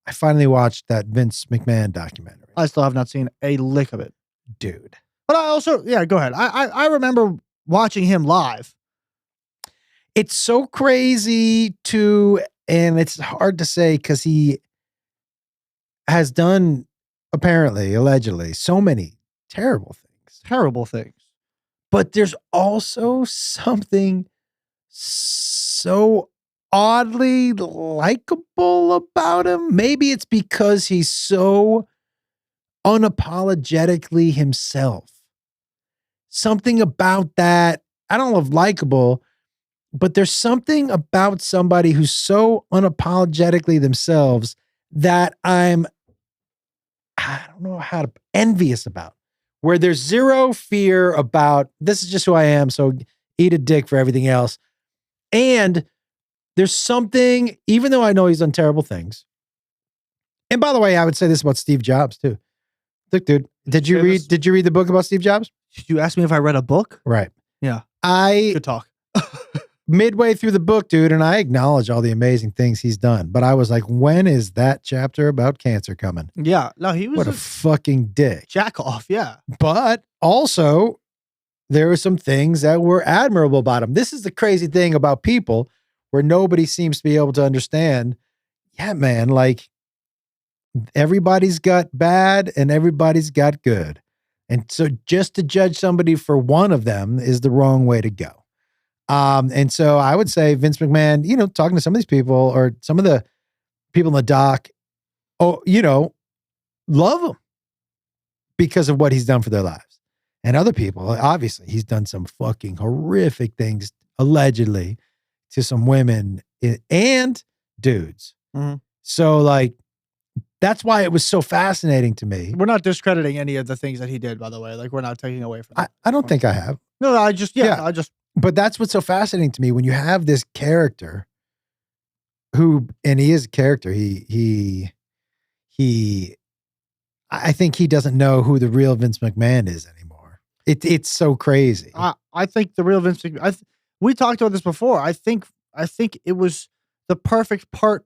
I finally watched that Vince McMahon documentary. I still have not seen a lick of it. Dude. But I also, yeah, go ahead. I remember watching him live. It's so crazy and it's hard to say because he has done, apparently, allegedly, so many terrible things. Terrible things. But there's also something so oddly likable about him. Maybe it's because he's so unapologetically himself. Something about that, I don't know if likable, but there's something about somebody who's so unapologetically themselves that I don't know how to envious about, where there's zero fear about this is just who I am, so eat a dick for everything else. And there's something, even though I know he's done terrible things. And by the way, I would say this about Steve Jobs too. Look, dude, did you read the book about Steve Jobs? Did you ask me if I read a book? Right. Yeah. Good talk. Midway through the book, dude, and I acknowledge all the amazing things he's done, but I was like, when is that chapter about cancer coming? Yeah. No, he was what a fucking dick. Jack off, yeah. But also, there were some things that were admirable about him. This is the crazy thing about people where nobody seems to be able to understand. Yeah, man, like everybody's got bad and everybody's got good. And so just to judge somebody for one of them is the wrong way to go. And so I would say Vince McMahon, talking to some of these people or some of the people in the doc, love him because of what he's done for their lives. And other people, obviously, he's done some fucking horrific things, allegedly, to some women and dudes. Mm-hmm. So, like, that's why it was so fascinating to me. We're not discrediting any of the things that he did, by the way. Like, we're not taking away from that. I don't think I have. No, I just. But that's what's so fascinating to me when you have this character and he is a character. I think he doesn't know who the real Vince McMahon is anymore. It's so crazy. I think the real Vince McMahon, we talked about this before. I think it was the perfect part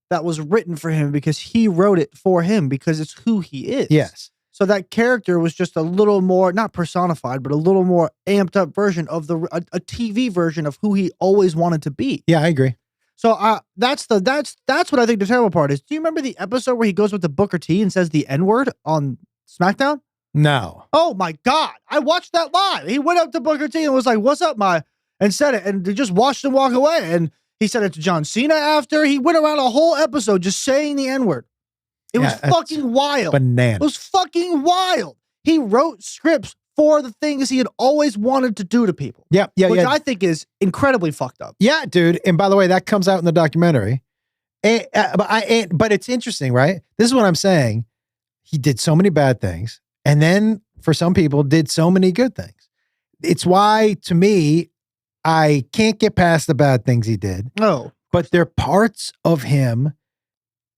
that was written for him because he wrote it for him because it's who he is. Yes. So that character was just a little more, not personified, but a little more amped up version of a TV version of who he always wanted to be. Yeah, I agree. So that's what I think the terrible part is. Do you remember the episode where he goes with the Booker T and says the N-word on SmackDown? No. Oh my God. I watched that live. He went up to Booker T and was like, "What's up, and said it, and they just watched him walk away. And he said it to John Cena after. He went around a whole episode just saying the N-word. It was fucking wild. Bananas. It was fucking wild. He wrote scripts for the things he had always wanted to do to people. Yeah. Which I think is incredibly fucked up. Yeah, dude. And by the way, that comes out in the documentary. But it's interesting, right? This is what I'm saying. He did so many bad things. And then for some people did so many good things. It's why, to me, I can't get past the bad things he did. No. But there are parts of him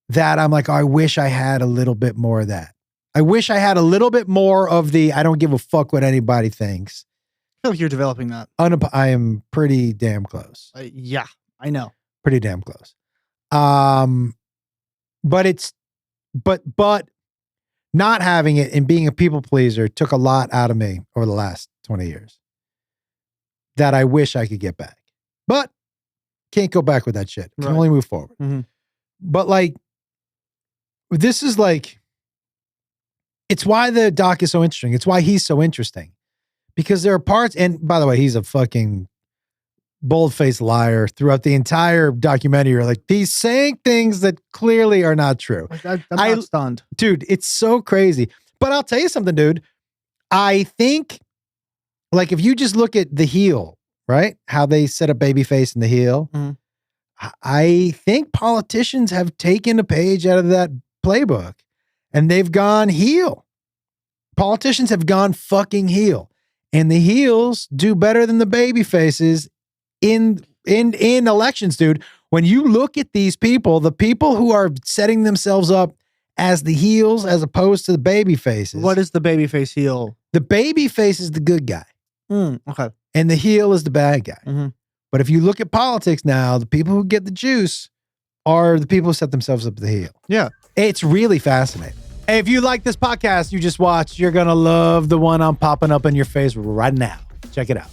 that I'm like, I wish I had a little bit more of that. I wish I had a little bit more of the I don't give a fuck what anybody thinks. I feel like you're developing that. I am pretty damn close. Yeah, I know. Pretty damn close. But not having it and being a people pleaser took a lot out of me over the last 20 years that I wish I could get back. But can't go back with that shit. Can only move forward. Mm-hmm. But like, this is like, it's why the doc is so interesting. It's why he's so interesting. Because there are parts, and by the way, he's a fucking bold-faced liar throughout the entire documentary. You're like, he's saying things that clearly are not true. I'm not stunned. Dude, it's so crazy. But I'll tell you something, dude. I think, like, if you just look at the heel, right? How they set up babyface in the heel. Mm-hmm. I think politicians have taken a page out of that playbook and they've gone heel. Politicians have gone fucking heel. And the heels do better than the baby faces in elections, dude. When you look at these people, the people who are setting themselves up as the heels as opposed to the baby faces. What is the baby face heel? The baby face is the good guy. Okay. And the heel is the bad guy. Mm-hmm. But if you look at politics now, the people who get the juice are the people who set themselves up as the heel. Yeah. It's really fascinating. Hey, if you like this podcast you just watched, you're going to love the one I'm popping up in your face right now. Check it out.